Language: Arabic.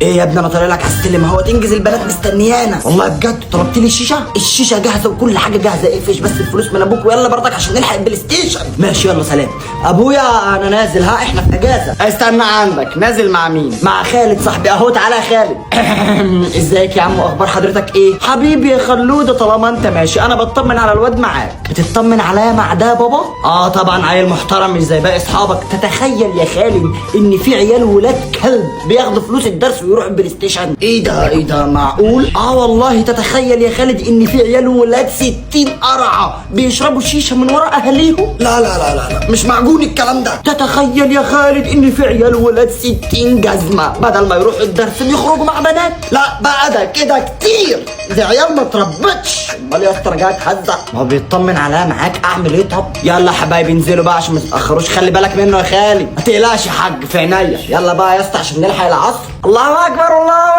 ايه يا ابني انا طالع لك هستلم اهو، تنجز البنات مستنيانا والله بجد. طلبت لي الشيشه جاهزه وكل حاجه جاهزه، اقفش بس الفلوس من ابوك ويلا برضك عشان نلحق البلاي ستيشن. ماشي يلا سلام ابويا انا نازل، ها احنا في اجازه. استنى عندك، نازل مع مين؟ مع خالد صاحبي اهو. تعالى يا خالد. ازيك يا عم واخبار حضرتك ايه؟ حبيبي يا خلوده طالما انت ماشي انا بطمن على الواد معاك. بتطمن عليا مع ده يا بابا؟ اه طبعا عيل محترم مش زي باقي اصحابك. تتخيل يا خالد ان في عيال ولاد كلب بياخدوا فلوس الدرس ويروحوا البلاي ستيشن؟ ايه ده معقول؟ والله تتخيل يا خالد ان في عيال ولاد 60 قرعه بيشربوا شيشه من ورا اهاليهم؟ لا مش معقول الكلام ده. تتخيل يا خالد ان في عيال ولاد 60 جزمه بدل ما يروحوا الدرس بيخرجوا مع بنات. لا بقى ده كده كتير، دي عيال ما تربتش. امال يا اسطى رجعت هزق؟ ما هو بيطمن عليا معاك، اعمل ايه؟ طب يلا يا حبايبي انزلوا بقى عشان ما تتاخروش، خلي بالك منه يا خالد. ما تقلقش يا حاج في عينيا. يلا بقى يا اسطى عشان نلحق العصر. الله اكبر الله